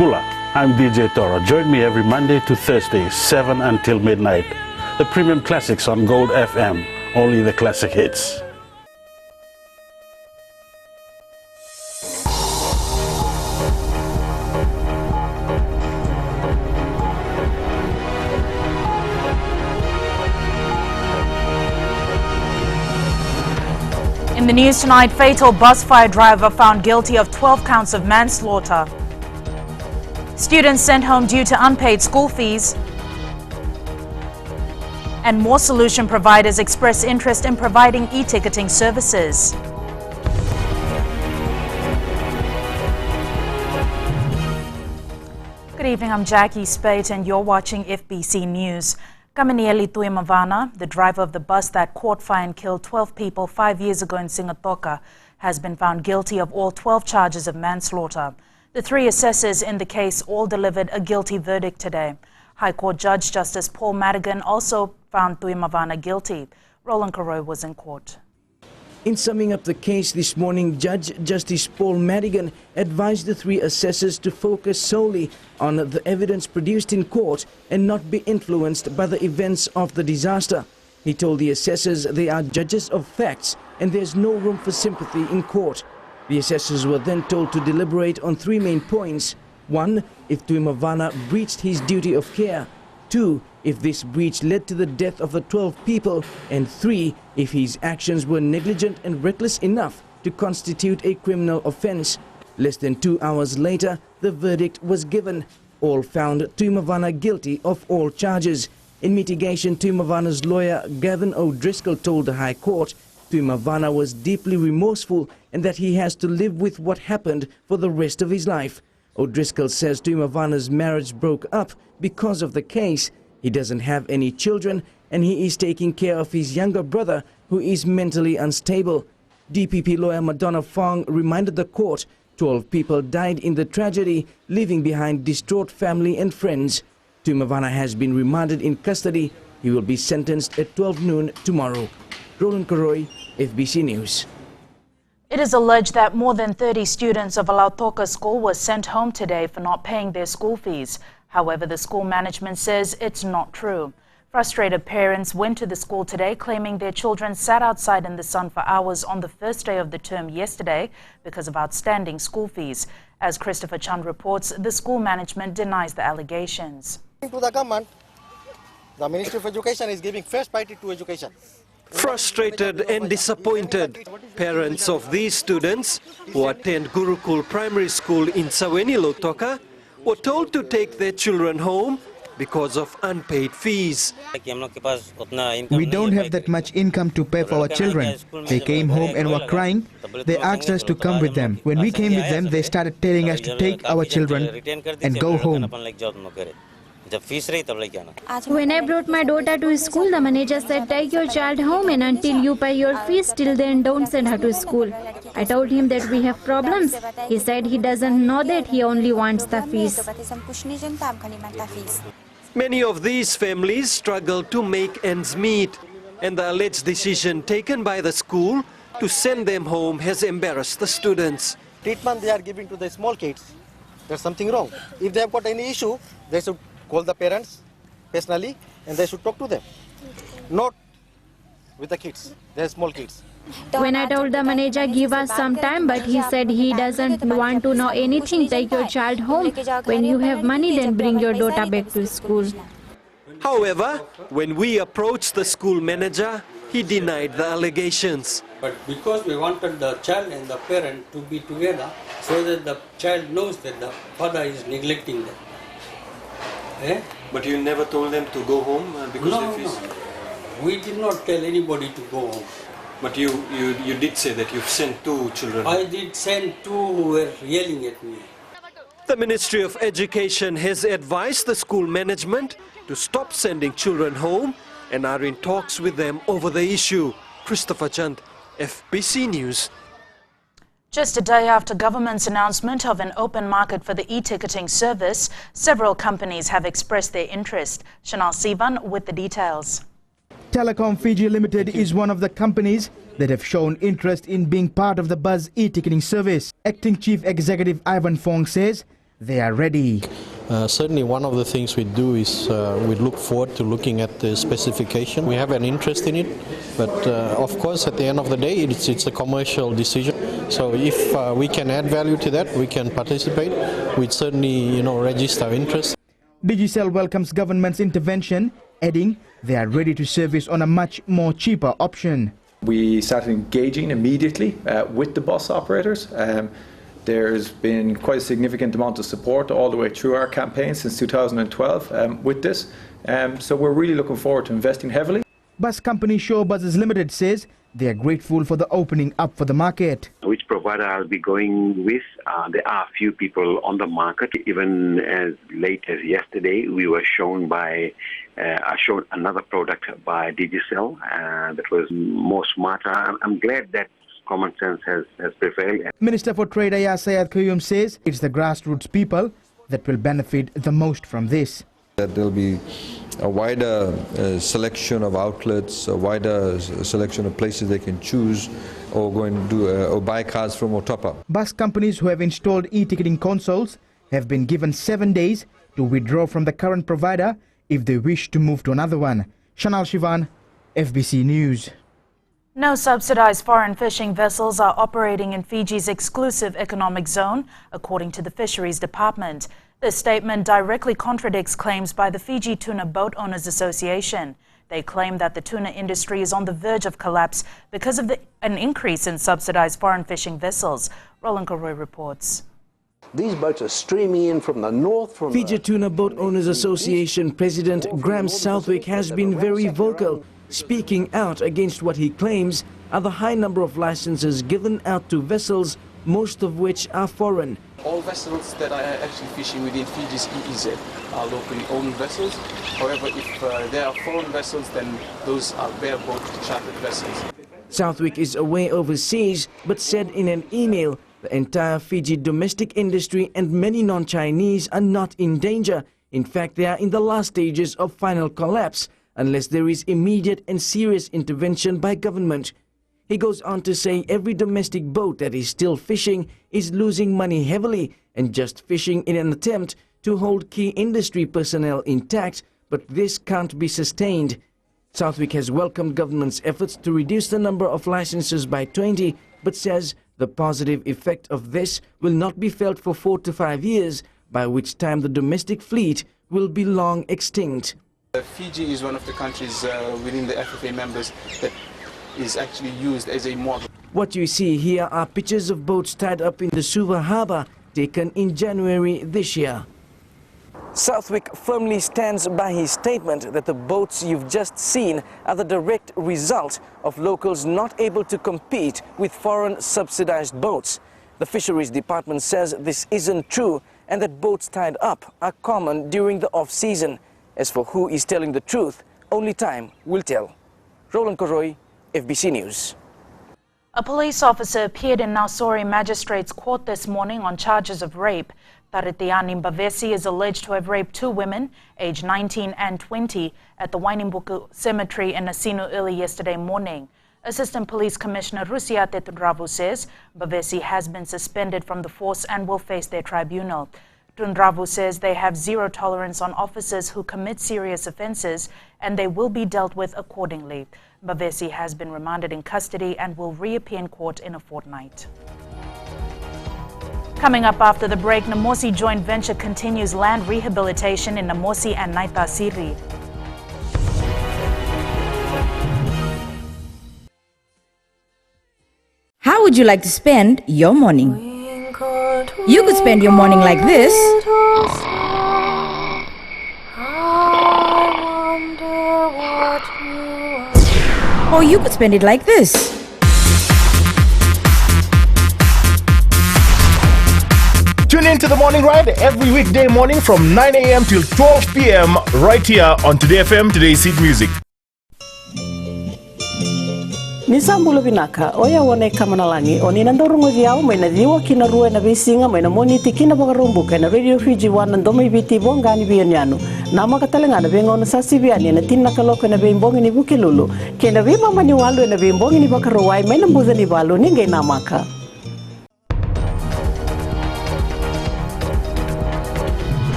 Mula, I'm DJ Toro. Join me every Monday to Thursday, 7 until midnight. The premium classics on Gold FM, only the classic hits. In the news tonight, fatal bus fire driver found guilty of 12 counts of manslaughter. Students sent home due to unpaid school fees. And more solution providers express interest in providing e-ticketing services. Good evening, I'm Jackie Spate and you're watching FBC News. Kamanieli Tuimavana, the driver of the bus that caught fire and killed 12 people 5 years ago in Singatoka, has been found guilty of all 12 charges of manslaughter. The 3 assessors in the case all delivered a guilty verdict today. High Court Judge Justice Paul Madigan also found Tuimavana guilty. Roland Carroy was in court. In summing up the case this morning, Judge Justice Paul Madigan advised the 3 assessors to focus solely on the evidence produced in court and not be influenced by the events of the disaster. He told the assessors they are judges of facts and there's no room for sympathy in court. The assessors were then told to deliberate on 3 main points. 1. If Tuimavana breached his duty of care. 2. If this breach led to the death of the 12 people. And 3. If his actions were negligent and reckless enough to constitute a criminal offense. Less than 2 hours later, the verdict was given. All found Tuimavana guilty of all charges. In mitigation, Tuimavana's lawyer Gavin O'Driscoll told the High Court Tuimavana was deeply remorseful and that he has to live with what happened for the rest of his life. O'Driscoll says Tuimavana's marriage broke up because of the case. He doesn't have any children and he is taking care of his younger brother who is mentally unstable. DPP lawyer Madonna Fong reminded the court 12 people died in the tragedy, leaving behind distraught family and friends. Tuimavana has been remanded in custody. He will be sentenced at 12 noon tomorrow. Roland Carroy, FBC News. It is alleged that more than 30 students of Lautoka School were sent home today for not paying their school fees. However, the school management says it's not true. Frustrated parents went to the school today claiming their children sat outside in the sun for hours on the first day of the term yesterday because of outstanding school fees. As Christopher Chand reports, the school management denies the allegations. To the government, the Ministry of Education is giving first priority to education. Frustrated and disappointed, parents of these students who attend Gurukul Primary School in Saweni, Lautoka, were told to take their children home because of unpaid fees. We don't have that much income to pay for our children. They came home and were crying. They asked us to come with them. When we came with them, they started telling us to take our children and go home. When I brought my daughter to school, the manager said, take your child home and until you pay your fees, till then don't send her to school. I told him that we have problems. He said he doesn't know that, he only wants the fees. Many of these families struggle to make ends meet, and the alleged decision taken by the school to send them home has embarrassed the students. Treatment they are giving to the small kids, there's something wrong. If they have got any issue, they should call the parents personally and they should talk to them. Not with the kids, they're small kids. When I told the manager, give us some time, but he said he doesn't want to know anything, take your child home. When you have money, then bring your daughter back to school. However, when we approached the school manager, he denied the allegations. But because we wanted the child and the parent to be together, so that the child knows that the father is neglecting them. But you never told them to go home because of fees? No. We did not tell anybody to go home. But you did say that you've sent 2 children. I did send 2 who were yelling at me. The Ministry of Education has advised the school management to stop sending children home and are in talks with them over the issue. Christopher Chand, FBC News. Just a day after government's announcement of an open market for the e-ticketing service, several companies have expressed their interest. Chanel Sivan with the details. Telecom Fiji Limited is one of the companies that have shown interest in being part of the Buzz e-ticketing service. Acting Chief Executive Ivan Fong says they are ready. Certainly one of the things we do is we look forward to looking at the specification. We have an interest in it, but of course at the end of the day it's a commercial decision. So if we can add value to that, we can participate. We'd certainly register our interest. Digicel welcomes government's intervention, adding they are ready to service on a much more cheaper option. We started engaging immediately with the bus operators. There's been quite a significant amount of support all the way through our campaign since 2012 with this. So we're really looking forward to investing heavily. Bus company Show Buses Limited says they are grateful for the opening up for the market. Which provider I'll be going with? There are a few people on the market. Even as late as yesterday, we were shown another product by Digicel that was more smarter. I'm glad that common sense has prevailed. Minister for Trade Ayaz Sayed Qayyum says it's the grassroots people that will benefit the most from this. There'll be a wider selection of outlets, a wider selection of places they can choose or go and do or buy cars from or top up. Bus companies who have installed e-ticketing consoles have been given 7 days to withdraw from the current provider if they wish to move to another one. Shanal Shivan, FBC News. No subsidized foreign fishing vessels are operating in Fiji's exclusive economic zone, according to the Fisheries Department. This statement directly contradicts claims by the Fiji Tuna Boat Owners Association. They claim that the tuna industry is on the verge of collapse because of an increase in subsidized foreign fishing vessels. Roland Koroy reports. These boats are streaming in from the north. Fiji Tuna Boat Owners Association President Graham Southwick has been very vocal, speaking out against what he claims are the high number of licenses given out to vessels, most of which are foreign. All vessels that are actually fishing within Fiji's EEZ are locally owned vessels. However, if there are foreign vessels, then those are bareboat chartered vessels. Southwick is away overseas, but said in an email the entire Fiji domestic industry and many non-Chinese are not in danger. In fact, they are in the last stages of final collapse unless there is immediate and serious intervention by government. He goes on to say every domestic boat that is still fishing is losing money heavily and just fishing in an attempt to hold key industry personnel intact, but this can't be sustained. Southwick has welcomed government's efforts to reduce the number of licenses by 20, but says the positive effect of this will not be felt for 4 to 5 years, by which time the domestic fleet will be long extinct. Fiji is one of the countries within the FFA members that is actually used as a model. What you see here are pictures of boats tied up in the Suva harbour taken in January this year. Southwick firmly stands by his statement that the boats you've just seen are the direct result of locals not able to compete with foreign subsidized boats. The Fisheries Department says this isn't true and that boats tied up are common during the off-season. As for who is telling the truth, only time will tell. Roland Koroy, FBC News. A police officer appeared in Nausori Magistrates Court this morning on charges of rape. Taritiani Mbavesi is alleged to have raped 2 women, aged 19 and 20, at the Wainimbuku Cemetery in Asinu early yesterday morning. Assistant Police Commissioner Rusiate Tunravu says Mbavesi has been suspended from the force and will face their tribunal. Tunravu says they have zero tolerance on officers who commit serious offences and they will be dealt with accordingly. Mbavesi has been remanded in custody and will reappear in court in a fortnight. Coming up after the break, Namazi joint venture continues land rehabilitation in Namazi and Naitasiri. How would you like to spend your morning? You could spend your morning like this. Or you could spend it like this. Tune in to The Morning Ride every weekday morning from 9 a.m. till 12 p.m. right here on Today FM, Today's Hit Music. Nisambulu binaka oya wone kamanalangi oni nandorungo diao mai na diwa kina rua na bisinga mai na moniti kina bagarumbu kana Radio Fiji wana ndomi biti bongani bianyano nama katalenga na bengo na sasi biani na tinna kaloka na bembongi ni bukilulu kena riba mani walu na bembongi ni bakaruwai mai na mbuza ni balu ninge namaka.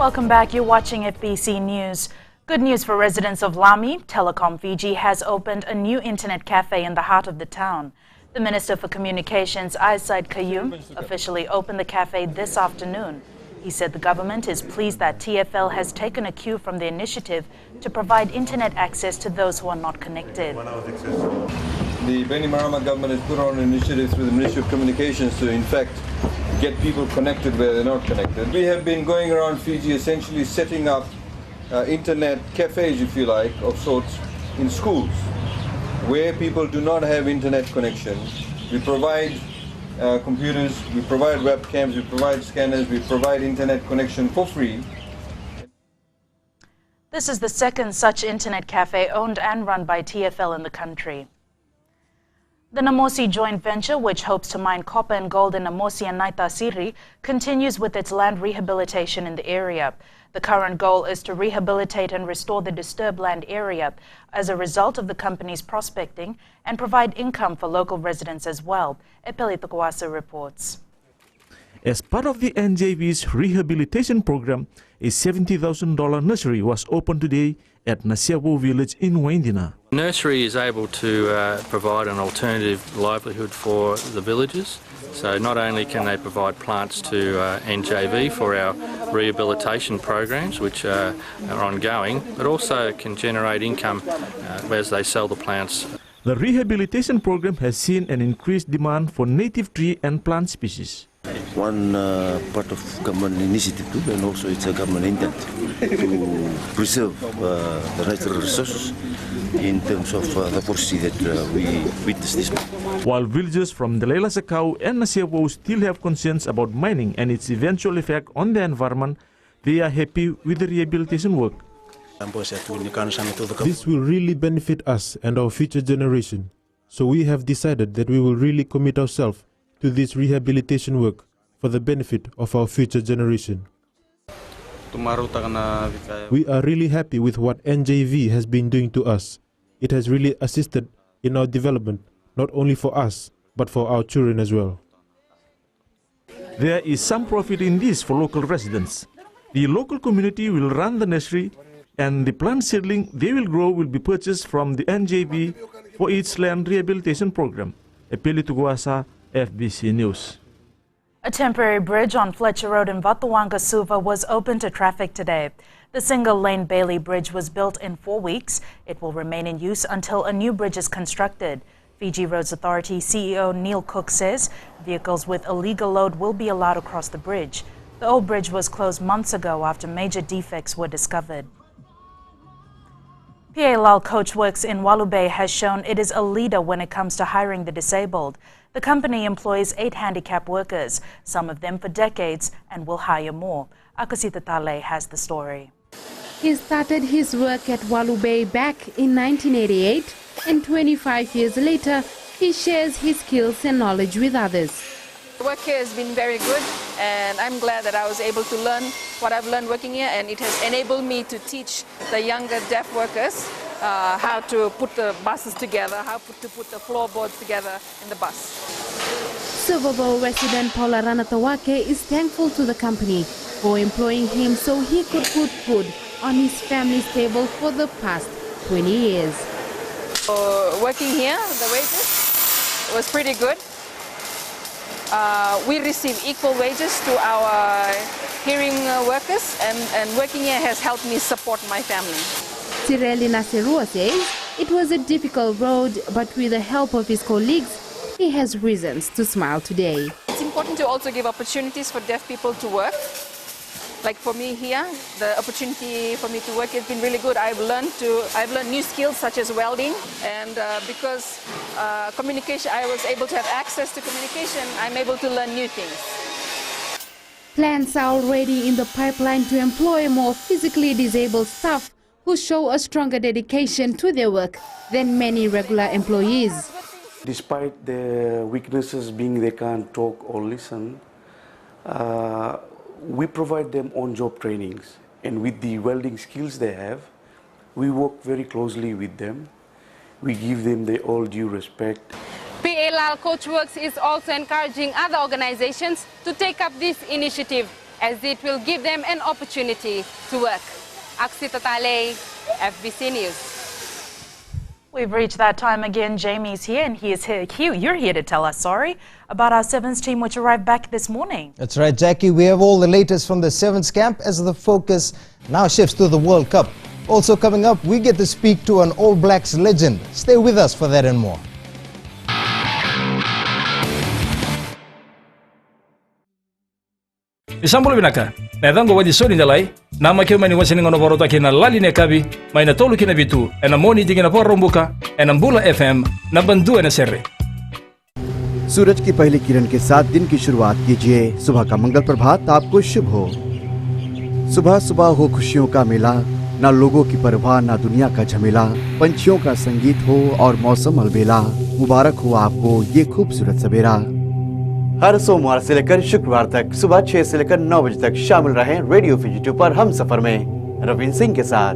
Welcome back. You're watching FBC News. Good news for residents of Lami. Telecom Fiji has opened a new internet cafe in the heart of the town. The Minister for Communications, Aisaid Kayum, officially opened the cafe this afternoon. He said the government is pleased that TFL has taken a cue from the initiative to provide internet access to those who are not connected. The Bainimarama government has put on an initiative through the Ministry of Communications to, in fact, get people connected where they're not connected. We have been going around Fiji essentially setting up internet cafes, if you like, of sorts, in schools where people do not have internet connection. We provide computers, we provide webcams, we provide scanners, we provide internet connection for free. This is the second such internet cafe owned and run by TFL in the country. The Namazi joint venture, which hopes to mine copper and gold in Namazi and Naitasiri, continues with its land rehabilitation in the area. The current goal is to rehabilitate and restore the disturbed land area as a result of the company's prospecting and provide income for local residents as well. Epeli Tukwasa reports. As part of the NJV's rehabilitation program, a $70,000 nursery was opened today at Nasiawo village in Waindina. The nursery is able to provide an alternative livelihood for the villagers. So not only can they provide plants to NJV for our rehabilitation programs, which are ongoing, but also can generate income as they sell the plants. The rehabilitation program has seen an increased demand for native tree and plant species. One part of government initiative too, and also it's a government intent to preserve the natural resources in terms of the forestry that we witnessed this month. While villagers from Delela Sakau and Nasiawo still have concerns about mining and its eventual effect on the environment, they are happy with the rehabilitation work. This will really benefit us and our future generation. So we have decided that we will really commit ourselves to this rehabilitation work for the benefit of our future generation. We are really happy with what NJV has been doing to us. It has really assisted in our development, not only for us, but for our children as well. There is some profit in this for local residents. The local community will run the nursery, and the plant seedling they will grow will be purchased from the NJV for its land rehabilitation program. Epeli Tuguasa, FBC News. A temporary bridge on Fletcher Road in Vatuanga, Suva was open to traffic today. The single-lane Bailey Bridge was built in 4 weeks. It will remain in use until a new bridge is constructed. Fiji Roads Authority CEO Neil Cook says vehicles with illegal load will be allowed across the bridge. The old bridge was closed months ago after major defects were discovered. PALL Coachworks in Walubay has shown it is a leader when it comes to hiring the disabled. The company employs 8 handicapped workers, some of them for decades, and will hire more. Akasita Tale has the story. He started his work at Walubay back in 1988, and 25 years later, he shares his skills and knowledge with others. The work here has been very good, and I'm glad that I was able to learn what I've learned working here, and it has enabled me to teach the younger deaf workers how to put the buses together, how to put the floorboards together in the bus. Silverbowl resident Paula Ranatawake is thankful to the company for employing him so he could put food on his family's table for the past 20 years. Working here, the wages was pretty good. We receive equal wages to our hearing workers, and working here has helped me support my family. Sireli Nasirua says it was a difficult road, but with the help of his colleagues, he has reasons to smile today. It's important to also give opportunities for deaf people to work. Like for me here, the opportunity for me to work has been really good. I've learned new skills such as welding, and because communication, I was able to have access to communication, I'm able to learn new things. Plans are already in the pipeline to employ more physically disabled staff who show a stronger dedication to their work than many regular employees. Despite their weaknesses being they can't talk or listen, we provide them on-job trainings, and with the welding skills they have, we work very closely with them. We give them the all due respect. PALL Coachworks is also encouraging other organizations to take up this initiative as it will give them an opportunity to work. Aksi Tatale, FBC News. We've reached that time again. Jamie's here and he is here. Hugh, you're here to tell us, about our Sevens team which arrived back this morning. That's right, Jackie. We have all the latest from the Sevens camp as the focus now shifts to the World Cup. Also coming up, we get to speak to an All Blacks legend. Stay with us for that and more. Isambul binaka, na dango wadi soni dalai, na makio mani wasini ngono borota kina lali ne kabi, mai na tolu kina bitu, ena moni digina por rombuka, ena Mbula FM, na bandu ena serre. सूरज की पहली किरण के साथ दिन की शुरुआत कीजिए। सुबह का मंगल प्रभात आपको शुभ हो। सुबह सुबह हो खुशियों का मेला, ना लोगों की परवाह ना दुनिया का झमेला, पंछियों का संगीत हो और मौसम अलबेला, मुबारक हो आपको ये खूबसूरत सवेरा। हर सोमवार से लेकर शुक्रवार तक सुबह 6 से लेकर 9 बजे तक शामिल रहें रेडियो फिजी 2 पर हम सफर में रविंद्र सिंह के साथ।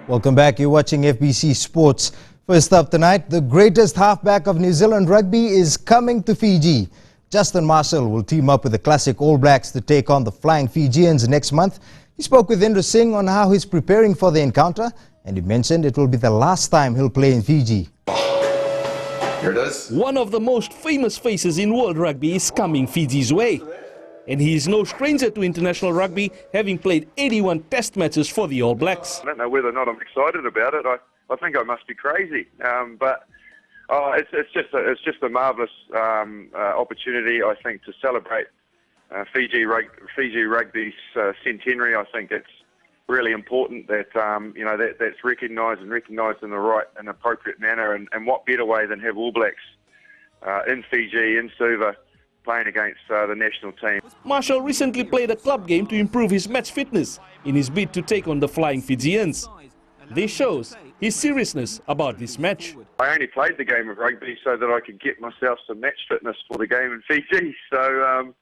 Welcome back. You're watching FBC Sports. First up tonight, the greatest halfback of New Zealand rugby is coming to Fiji. Justin Marshall will team up with the classic All Blacks to take on the Flying Fijians next month. He spoke with Indra Singh on how he's preparing for the encounter, and he mentioned it will be the last time he'll play in Fiji. Here it is. One of the most famous faces in world rugby is coming Fiji's way. And he is no stranger to international rugby, having played 81 test matches for the All Blacks. I don't know whether or not I'm excited about it. I think I must be crazy. But it's just a marvellous opportunity, I think, to celebrate Fiji rugby's centenary. I think it's really important that that's recognised in the right and appropriate manner. And what better way than have All Blacks in Fiji, in Suva, playing against the national team. Marshall recently played a club game to improve his match fitness in his bid to take on the Flying Fijians. This shows his seriousness about this match. I only played the game of rugby so that I could get myself some match fitness for the game in Fiji. So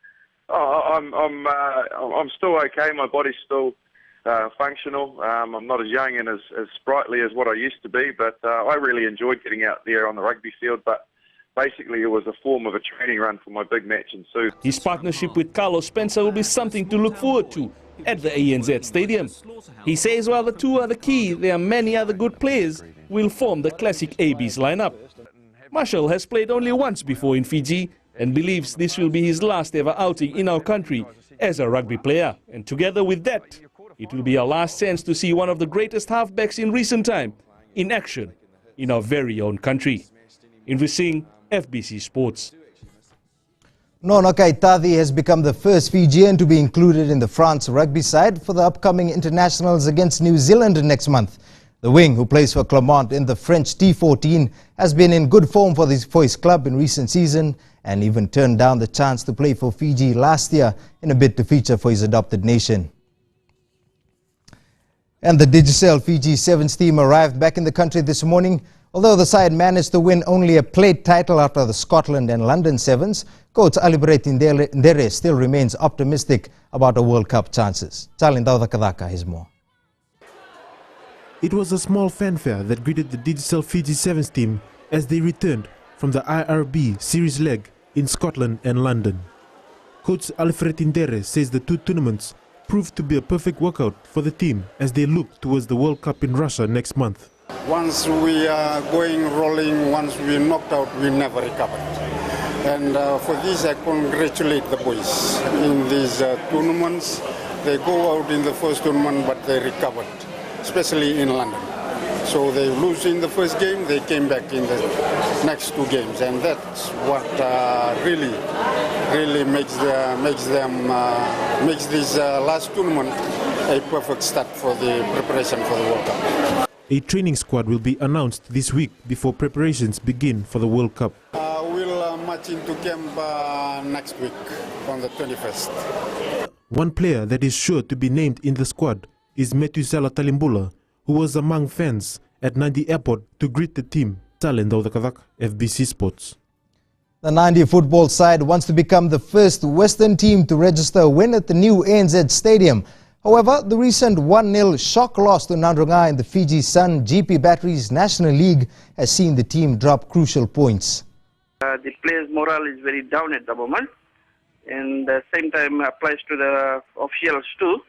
I'm still okay. My body's still functional. I'm not as young and as sprightly as what I used to be, but I really enjoyed getting out there on the rugby field. But basically, it was a form of a training run for my big match in Suva. His partnership with Carlos Spencer will be something to look forward to at the ANZ Stadium. He says while the two are the key, there are many other good players who will form the classic AB's lineup. Marshall has played only once before in Fiji and believes this will be his last ever outing in our country as a rugby player. And together with that, it will be our last chance to see one of the greatest halfbacks in recent time in action in our very own country. Indra Singh, FBC Sports. Nono Kaitadi has become the first Fijian to be included in the France rugby side for the upcoming internationals against New Zealand next month. The wing, who plays for Clermont in the French T14, has been in good form for his club in recent season and even turned down the chance to play for Fiji last year in a bid to feature for his adopted nation. And the Digicel Fiji Sevens team arrived back in the country this morning. Although the side managed to win only a plate title after the Scotland and London Sevens, coach Alibert Ndere still remains optimistic about a World Cup chances. Chalindau Kadaka has more. It was a small fanfare that greeted the Digicel Fiji Sevens team as they returned from the IRB series leg in Scotland and London. Coach Alfred Ndere says the two tournaments proved to be a perfect workout for the team as they look towards the World Cup in Russia next month. Once we are going rolling, once we knocked out, we never recovered. And for this, I congratulate the boys. In these tournaments, they go out in the first tournament, but they recovered, especially in London. So they lose in the first game, they came back in the next two games, and that's what really makes this last tournament a perfect start for the preparation for the World Cup. A training squad will be announced this week before preparations begin for the World Cup. We'll march into camp next week on the 21st. One player that is sure to be named in the squad is Metusela Talimbula, who was among fans at Nandi Airport to greet the team. Talendau the Kavak, FBC Sports. The Nandi football side wants to become the first Western team to register a win at the new ANZ Stadium. However, the recent 1-0 shock loss to Nandronga in the Fiji Sun GP Batteries National League has seen the team drop crucial points. The players' morale is very down at the moment, and the same time applies to the officials too.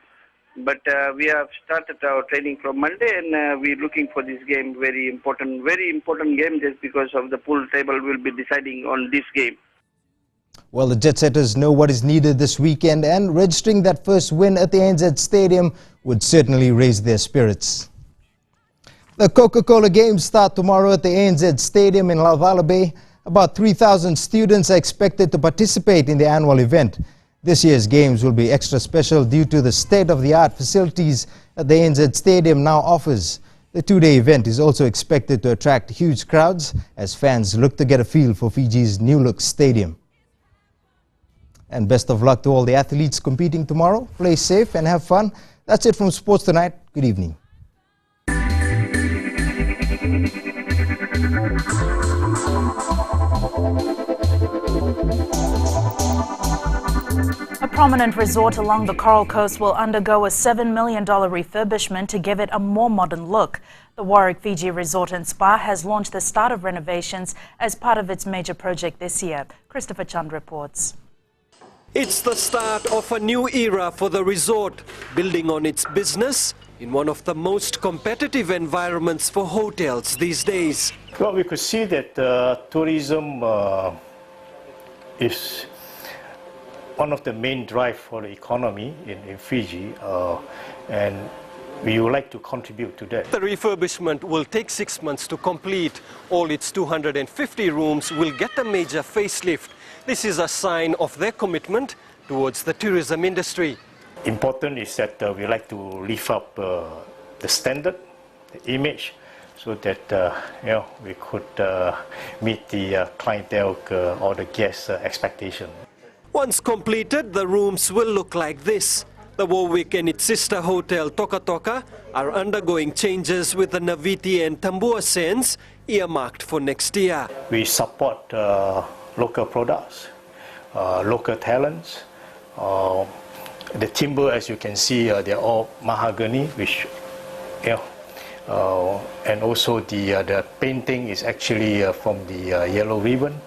But we have started our training from Monday, and we're looking for this game, very important game, just because of the pool table will be deciding on this game. Well, the Jet Setters know what is needed this weekend, and registering that first win at the ANZ Stadium would certainly raise their spirits. The Coca-Cola Games start tomorrow at the ANZ Stadium in Lauvala Bay. About 3,000 students are expected to participate in the annual event. This year's games will be extra special due to the state-of-the-art facilities that the ANZ Stadium now offers. The two-day event is also expected to attract huge crowds as fans look to get a feel for Fiji's new-look stadium. And best of luck to all the athletes competing tomorrow. Play safe and have fun. That's it from Sports Tonight. Good evening. A prominent resort along the Coral Coast will undergo a $7 million refurbishment to give it a more modern look. The Warwick Fiji Resort and Spa has launched the start of renovations as part of its major project this year. Christopher Chand reports. It's the start of a new era for the resort, building on its business in one of the most competitive environments for hotels these days. Well, we could see that tourism is one of the main drive for the economy in Fiji, and we would like to contribute to that. The refurbishment will take 6 months to complete. All its 250 rooms will get a major facelift. This is a sign of their commitment towards the tourism industry. Important is that we like to lift up the standard, the image, so that we could meet the clientele or the guest expectation. Once completed, the rooms will look like this. The Warwick and its sister hotel Toka Toka are undergoing changes with the Naviti and Tambua sands earmarked for next year. We support local products, local talents. The timber, as you can see, they're all mahogany, which, and also the painting is actually from the yellow ribbon.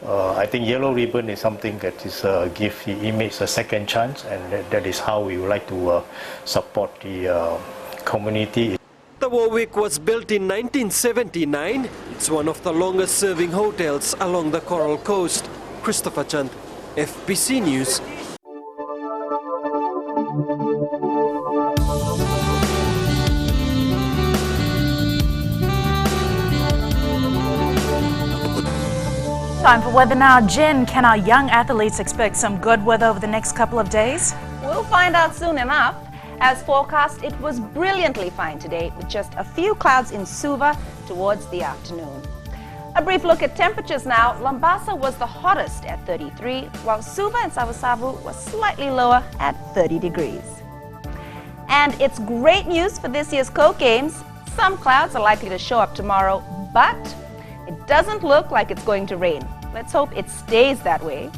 I think yellow ribbon is something that is give the image a second chance, and that is how we would like to support the community. The Warwick was built in 1979. It's one of the longest serving hotels along the Coral Coast. Christopher Chand, FBC News. Time for weather now. Jen, can our young athletes expect some good weather over the next couple of days? We'll find out soon enough. As forecast, it was brilliantly fine today with just a few clouds in Suva towards the afternoon. A brief look at temperatures now. Lambasa was the hottest at 33, while Suva and Savasavu was slightly lower at 30 degrees. And it's great news for this year's Coke Games. Some clouds are likely to show up tomorrow, but it doesn't look like it's going to rain. Let's hope it stays that way.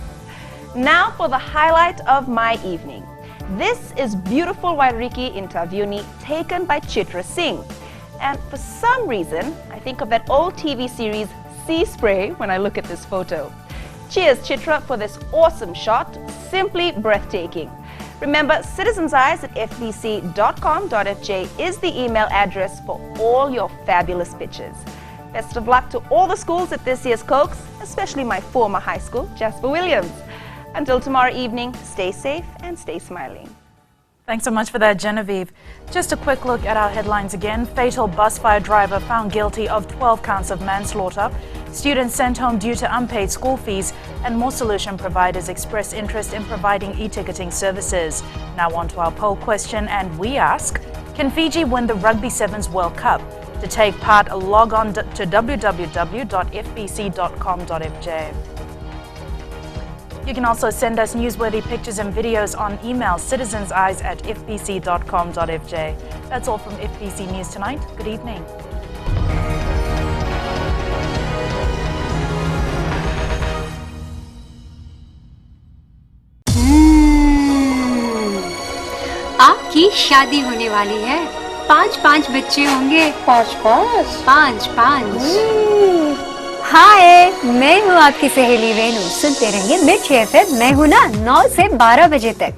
Now for the highlight of my evening. This is beautiful Wairiki in Taviuni, taken by Chitra Singh. And for some reason, I think of that old TV series Sea Spray when I look at this photo. Cheers, Chitra, for this awesome shot. Simply breathtaking. Remember, Citizens Eyes at fbc.com.fj is the email address for all your fabulous pictures. Best of luck to all the schools at this year's Cokes, especially my former high school, Jasper Williams. Until tomorrow evening, stay safe and stay smiling. Thanks so much for that, Genevieve. Just a quick look at our headlines again. Fatal bus fire driver found guilty of 12 counts of manslaughter. Students sent home due to unpaid school fees, and more solution providers express interest in providing e-ticketing services. Now on to our poll question, and we ask, can Fiji win the Rugby Sevens World Cup? To take part, log on to www.fbc.com.fj. You can also send us newsworthy pictures and videos on email citizenseyes@fbc.com.fj. That's all from FBC News Tonight. Good evening. आपकी शादी होने वाली है, 5 बच्चे होंगे। 5 हाय, मैं हूँ आपकी सहेली वेणु। सुनते रहिए मिर्ची FM। मैं हूँ ना 9 से 12 बजे तक।